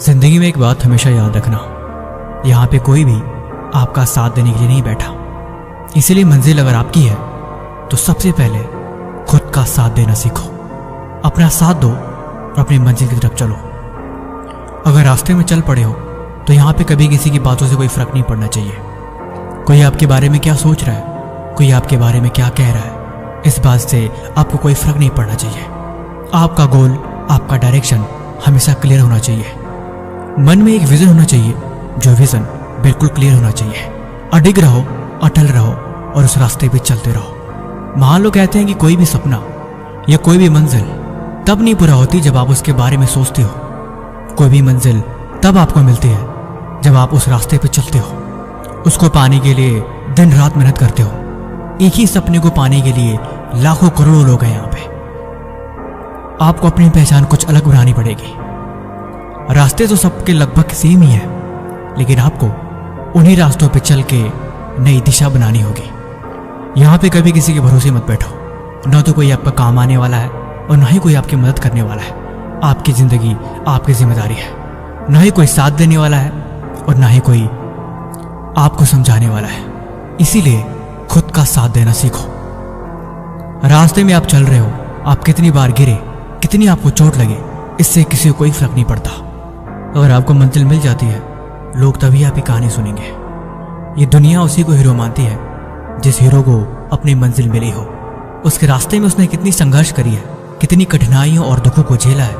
जिंदगी में एक बात हमेशा याद रखना, यहाँ पे कोई भी आपका साथ देने के लिए नहीं बैठा। इसीलिए मंजिल अगर आपकी है तो सबसे पहले खुद का साथ देना सीखो। अपना साथ दो और अपनी मंजिल की तरफ चलो। अगर रास्ते में चल पड़े हो तो यहाँ पे कभी किसी की बातों से कोई फर्क नहीं पड़ना चाहिए। कोई आपके बारे में क्या सोच रहा है, कोई आपके बारे में क्या कह रहा है, इस बात से आपको कोई फर्क नहीं पड़ना चाहिए। आपका गोल, आपका डायरेक्शन हमेशा क्लियर होना चाहिए। मन में एक विजन होना चाहिए, जो विजन बिल्कुल क्लियर होना चाहिए। अडिग रहो, अटल रहो और उस रास्ते पे चलते रहो। मान लो कहते हैं कि कोई भी सपना या कोई भी मंजिल तब नहीं पूरा होती जब आप उसके बारे में सोचते हो। कोई भी मंजिल तब आपको मिलती है जब आप उस रास्ते पे चलते हो। उसको पाने के लिए दिन रात मेहनत करते हो। एक ही सपने को पाने के लिए लाखों करोड़ों लोग हैं यहाँ पे। आपको अपनी पहचान कुछ अलग बनानी पड़ेगी। रास्ते तो सबके लगभग सेम ही है, लेकिन आपको उन्हीं रास्तों पे चल के नई दिशा बनानी होगी। यहाँ पे कभी किसी के भरोसे मत बैठो। ना तो कोई आपका काम आने वाला है और ना ही कोई आपकी मदद करने वाला है। आपकी जिंदगी आपकी जिम्मेदारी है। ना ही कोई साथ देने वाला है और ना ही कोई आपको समझाने वाला है। इसीलिए खुद का साथ देना सीखो। रास्ते में आप चल रहे हो, आप कितनी बार गिरे, कितनी आपको चोट लगे, इससे किसी को कोई फर्क नहीं पड़ता। अगर आपको मंजिल मिल जाती है, लोग तभी आपकी कहानी सुनेंगे। ये दुनिया उसी को हीरो मानती है जिस हीरो को अपनी मंजिल मिली हो। उसके रास्ते में उसने कितनी संघर्ष करी है, कितनी कठिनाइयों और दुखों को झेला है,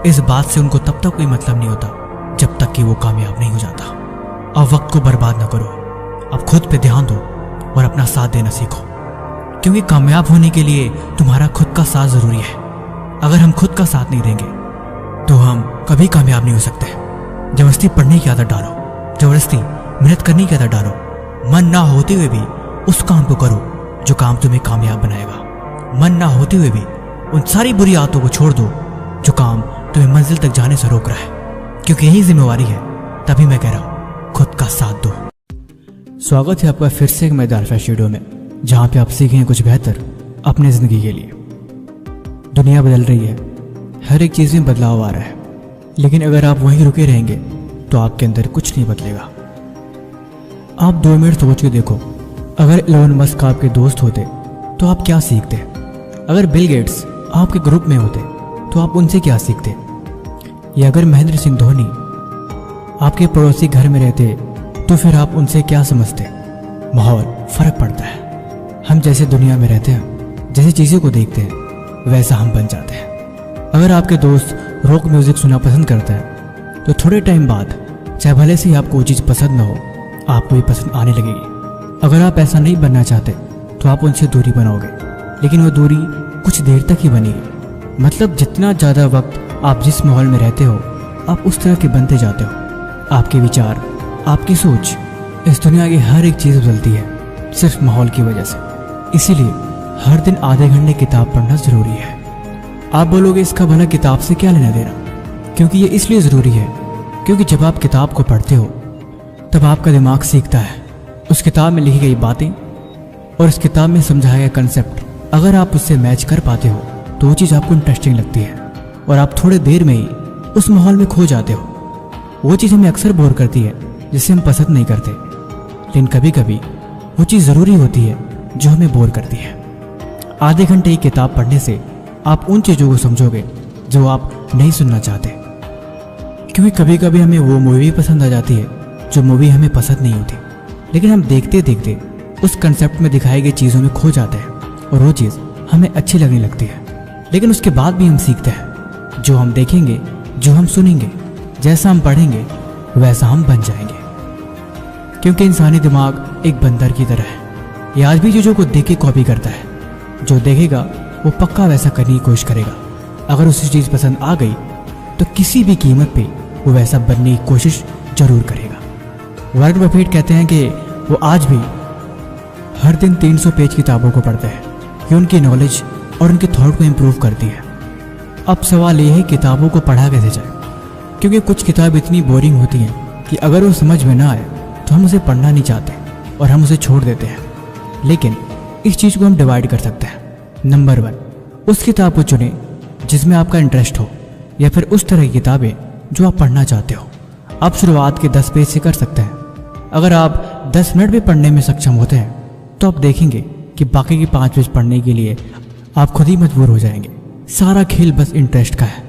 इस बात से उनको तब तक कोई मतलब नहीं होता जब तक कि वो कामयाब नहीं हो जाता। अब वक्त को बर्बाद ना करो, अब खुद पे ध्यान दो और अपना साथ देना सीखो। क्योंकि कामयाब होने के लिए तुम्हारा खुद का साथ जरूरी है। अगर हम खुद का साथ नहीं देंगे तो हम कभी कामयाब नहीं हो सकते। जबरदस्ती पढ़ने की आदत डालो, जबरदस्ती मेहनत करने की आदत डालो। मन ना होते हुए भी उस काम को करो जो काम तुम्हें कामयाब बनाएगा। मन ना होते हुए भी उन सारी बुरी आदतों को छोड़ दो जो काम तुम्हें मंजिल तक जाने से रोक रहा है। क्योंकि यही जिम्मेवारी है, तभी मैं कह रहा हूं खुद का साथ दो। स्वागत है आपका फिर से एक मजेदार फ्रेश वीडियो में, जहां पे आप सीखेंगे कुछ बेहतर अपने जिंदगी के लिए। दुनिया बदल रही है, हर एक चीज में बदलाव आ रहा है, लेकिन अगर आप वहीं रुके रहेंगे तो आपके अंदर कुछ नहीं बदलेगा। आप 2 मिनट सोच के देखो, अगर इलोन मस्क आपके दोस्त होते तो आप क्या सीखते? अगर बिल गेट्स आपके ग्रुप में होते तो आप उनसे क्या सीखते? या अगर महेंद्र सिंह धोनी आपके पड़ोसी घर में रहते तो फिर आप उनसे क्या समझते? माहौल फर्क पड़ता है। हम जैसे दुनिया में रहते हैं, जैसी चीज़ों को देखते हैं, वैसा हम बन जाते हैं। अगर आपके दोस्त रॉक म्यूजिक सुनना पसंद करता है तो थोड़े टाइम बाद, चाहे भले से ही आपको वो चीज़ पसंद ना हो, आपको भी पसंद आने लगेगी। अगर आप ऐसा नहीं बनना चाहते तो आप उनसे दूरी बनाओगे, लेकिन वो दूरी कुछ देर तक ही बनेगी। मतलब जितना ज़्यादा वक्त आप जिस माहौल में रहते हो, आप उस तरह के बनते जाते हो। आपके विचार, आपकी सोच, इस दुनिया की हर एक चीज़ बदलती है सिर्फ माहौल की वजह से। इसीलिए हर दिन आधे घंटे किताब पढ़ना ज़रूरी है। आप बोलोगे इसका भला किताब से क्या लेना देना? क्योंकि ये इसलिए ज़रूरी है क्योंकि जब आप किताब को पढ़ते हो तब आपका दिमाग सीखता है उस किताब में लिखी गई बातें और उस किताब में समझाया गया कंसेप्ट। अगर आप उससे मैच कर पाते हो तो वो चीज़ आपको इंटरेस्टिंग लगती है और आप थोड़े देर में ही उस माहौल में खो जाते हो। वो चीज़ हमें अक्सर बोर करती है जिसे हम पसंद नहीं करते, लेकिन कभी कभी वो चीज़ ज़रूरी होती है जो हमें बोर करती है। आधे घंटे की किताब पढ़ने से आप उन चीज़ों को समझोगे जो आप नहीं सुनना चाहते। क्योंकि कभी कभी हमें वो मूवी भी पसंद आ जाती है जो मूवी हमें पसंद नहीं होती, लेकिन हम देखते देखते उस कंसेप्ट में दिखाई गई चीज़ों में खो जाते हैं और वो चीज़ हमें अच्छी लगने लगती है। लेकिन उसके बाद भी हम सीखते हैं, जो हम देखेंगे, जो हम सुनेंगे, जैसा हम पढ़ेंगे, वैसा हम बन जाएंगे। क्योंकि इंसानी दिमाग एक बंदर की तरह है। ये आज भी चीज़ों को देख के कॉपी करता है। जो देखेगा वो पक्का वैसा करने की कोशिश करेगा। अगर उसे चीज़ पसंद आ गई तो किसी भी कीमत पे वो वैसा बनने की कोशिश जरूर करेगा। वॉरेन बफेट कहते हैं कि वो आज भी हर दिन 300 पेज किताबों को पढ़ते हैं। ये उनकी नॉलेज और उनके थॉट को इम्प्रूव करती है। अब सवाल ये है किताबों को पढ़ा कैसे जाए? क्योंकि कुछ किताब इतनी बोरिंग होती हैं कि अगर वो समझ में ना आए तो हम उसे पढ़ना नहीं चाहते और हम उसे छोड़ देते हैं। लेकिन इस चीज़ को हम डिवाइड कर सकते हैं। नंबर 1, उस किताब को चुनें जिसमें आपका इंटरेस्ट हो, या फिर उस तरह की किताबें जो आप पढ़ना चाहते हो। आप शुरुआत के 10 पेज से कर सकते हैं। अगर आप 10 मिनट भी पढ़ने में सक्षम होते हैं तो आप देखेंगे कि बाकी के 5 पेज पढ़ने के लिए आप खुद ही मजबूर हो जाएंगे। सारा खेल बस इंटरेस्ट का है,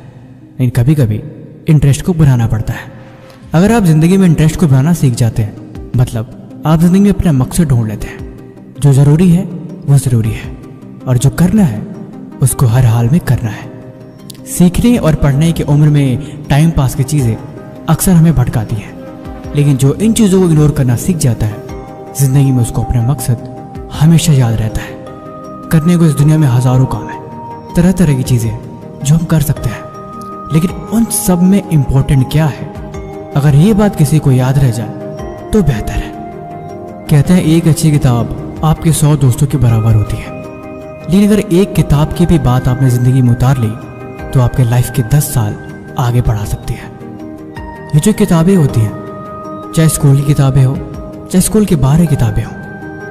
लेकिन कभी कभी इंटरेस्ट को बनाना पड़ता है। अगर आप ज़िंदगी में इंटरेस्ट को बनाना सीख जाते हैं, मतलब आप ज़िंदगी में अपना मकसद ढूंढ लेते हैं। जो ज़रूरी है वो ज़रूरी है, और जो करना है उसको हर हाल में करना है। सीखने और पढ़ने की उम्र में टाइम पास की चीज़ें अक्सर हमें भटकाती हैं, लेकिन जो इन चीज़ों को इग्नोर करना सीख जाता है, ज़िंदगी में उसको अपना मकसद हमेशा याद रहता है। करने को इस दुनिया में हज़ारों काम है, तरह तरह की चीज़ें जो हम कर सकते हैं, लेकिन उन सब में इम्पोर्टेंट क्या है, अगर ये बात किसी को याद रह जाए तो बेहतर है। कहते हैं एक अच्छी किताब आपके 100 दोस्तों के बराबर होती है, लेकिन अगर एक किताब की भी बात आपने ज़िंदगी में उतार ली तो आपके लाइफ के 10 साल आगे बढ़ा सकती है। ये जो किताबें होती हैं, चाहे स्कूल की किताबें हो चाहे स्कूल के बाहर की किताबें हो,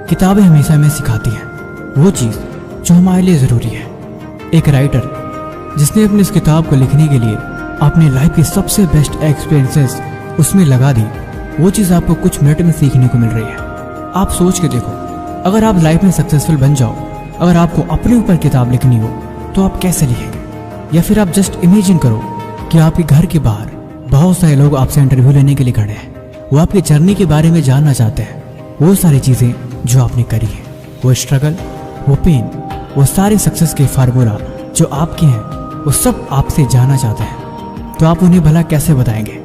किताबें हमेशा हमें सिखाती हैं वो चीज़ जो हमारे लिए ज़रूरी है। एक राइटर जिसने अपनी इस किताब को लिखने के लिए अपनी लाइफ की सबसे बेस्ट एक्सपीरियंसेस उसमें लगा दी, वो चीज़ आपको कुछ मिनट में सीखने को मिल रही है। आप सोच के देखो, अगर आप लाइफ में सक्सेसफुल बन जाओ, अगर आपको अपने ऊपर किताब लिखनी हो तो आप कैसे लिखेंगे? या फिर आप जस्ट इमेजिन करो कि आपके घर के बाहर बहुत सारे लोग आपसे इंटरव्यू लेने के लिए खड़े हैं। वो आपकी जर्नी के बारे में जानना चाहते हैं, वो सारी चीज़ें जो आपने करी है, वो स्ट्रगल, वो पेन, वो सारे सक्सेस के फार्मूला जो आपके हैं, वो सब आपसे जानना चाहते हैं। तो आप उन्हें भला कैसे बताएंगे?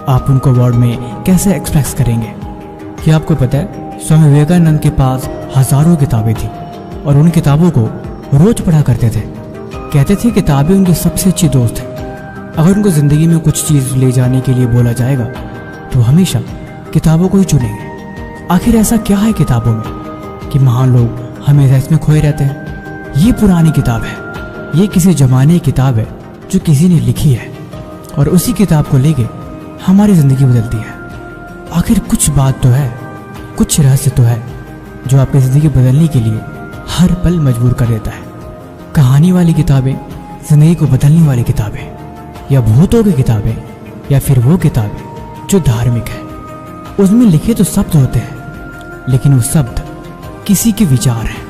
आप उनको वर्ड में कैसे एक्सप्रेस करेंगे? क्या आपको पता है, स्वामी विवेकानंद के पास हजारों किताबें थी और उन किताबों को रोज पढ़ा करते थे। कहते थे किताबें उनकी सबसे अच्छी दोस्त है। अगर उनको ज़िंदगी में कुछ चीज़ ले जाने के लिए बोला जाएगा तो हमेशा किताबों को ही चुनेंगे। आखिर ऐसा क्या है किताबों में कि महान लोग हमेशा इसमें खोए रहते हैं? ये पुरानी किताब है, ये किसी जमाने की किताब है जो किसी ने लिखी है, और उसी किताब को लेके हमारी ज़िंदगी बदलती है। आखिर कुछ बात तो है, कुछ रहस्य तो है जो आपकी ज़िंदगी बदलने के लिए हर पल मजबूर कर देता है। कहानी वाली किताबें, ज़िंदगी को बदलने वाली किताबें, या भूतों की किताबें, या फिर वो किताबें जो धार्मिक है। उसमें लिखे तो शब्द होते हैं, लेकिन वो शब्द किसी के विचार हैं,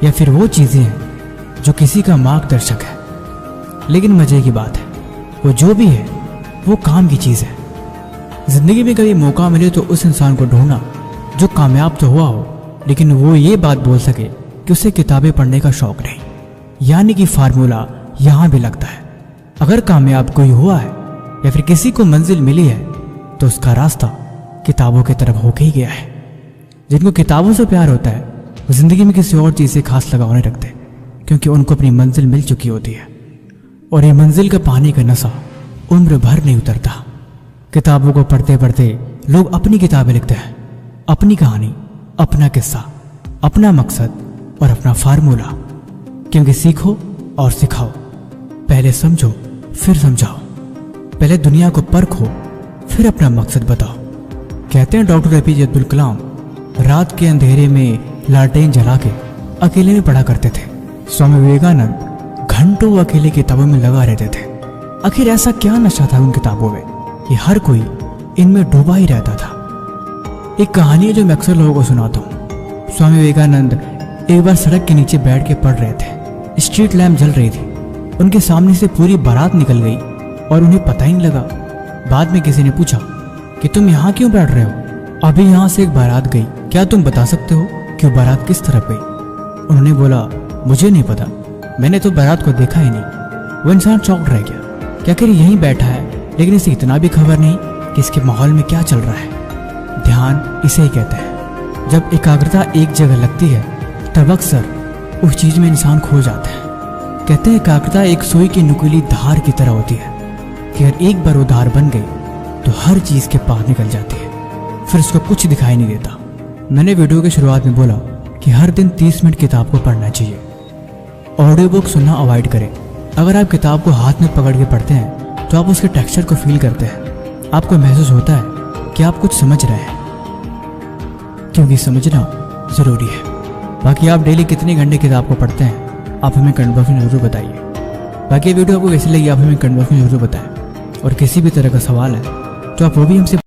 या फिर वो चीज़ें हैं जो किसी का मार्गदर्शक है। लेकिन मज़े की बात है, वो जो भी है वो काम की चीज़ है। ज़िंदगी में कभी मौका मिले तो उस इंसान को ढूंढना जो कामयाब तो हुआ हो, लेकिन वो ये बात बोल सके कि उसे किताबें पढ़ने का शौक नहीं। यानी कि फार्मूला यहाँ भी लगता है, अगर कामयाब कोई हुआ है या फिर किसी को मंजिल मिली है तो उसका रास्ता किताबों की तरफ होके ही गया है। जिनको किताबों से प्यार होता है वो ज़िंदगी में किसी और चीज़ से खास लगाव नहीं रखते, क्योंकि उनको अपनी मंजिल मिल चुकी होती है, और ये मंजिल का पाने का नशा उम्र भर नहीं उतरता। किताबों को पढ़ते पढ़ते लोग अपनी किताबें लिखते हैं, अपनी कहानी, अपना किस्सा, अपना मकसद और अपना फार्मूला। क्योंकि सीखो और सिखाओ, पहले समझो फिर समझाओ, पहले दुनिया को परखो फिर अपना मकसद बताओ। कहते हैं डॉक्टर APJ अब्दुल कलाम रात के अंधेरे में लालटेन जला के अकेले में पढ़ा करते थे। स्वामी विवेकानंद घंटों अकेले किताबों में लगा रहते थे। आखिर ऐसा क्या नशा था उन किताबों में कि हर कोई इनमें डूबा ही रहता था। एक कहानी है जो मैं अक्सर लोगों को सुनाता हूँ। स्वामी विवेकानंद एक बार सड़क के नीचे बैठ के पढ़ रहे थे। स्ट्रीट लैम्प जल रही थी, उनके सामने से पूरी बारात निकल गई और उन्हें पता ही नहीं लगा। बाद में किसी ने पूछा कि तुम यहाँ क्यों बैठ रहे हो? अभी यहाँ से एक बारात गई, क्या तुम बता सकते हो कि वो बारात किस तरफ गई? उन्होंने बोला, मुझे नहीं पता, मैंने तो बारात को देखा ही नहीं। वो इंसान चौंक रह गया कि आखिर यहीं बैठा है, लेकिन इसे इतना भी खबर नहीं कि इसके माहौल में क्या चल रहा है। ध्यान इसे ही कहते हैं। जब एकाग्रता एक जगह लगती है तब अक्सर उस चीज़ में इंसान खो जाता है। कहते हैं एकाग्रता एक सुई की नुकीली धार की तरह होती है कि अगर एक बार वो धार बन गई तो हर चीज़ के पार निकल जाती है, फिर उसको कुछ दिखाई नहीं देता। मैंने वीडियो की शुरुआत में बोला कि हर दिन 30 मिनट किताब को पढ़ना चाहिए। ऑडियो बुक सुनना अवॉइड करें। अगर आप किताब को हाथ में पकड़ के पढ़ते हैं तो आप उसके टेक्सचर को फील करते हैं, आपको महसूस होता है कि आप कुछ समझ रहे हैं, क्योंकि समझना ज़रूरी है। बाकी आप डेली कितने घंटे किताब को पढ़ते हैं आप हमें कमेंट बॉक्स में जरूर बताइए। बाकी वीडियो आपको कैसी लगी आप हमें कमेंट बॉक्स में जरूर बताएं। और किसी भी तरह का सवाल है तो आप वो भी हमसे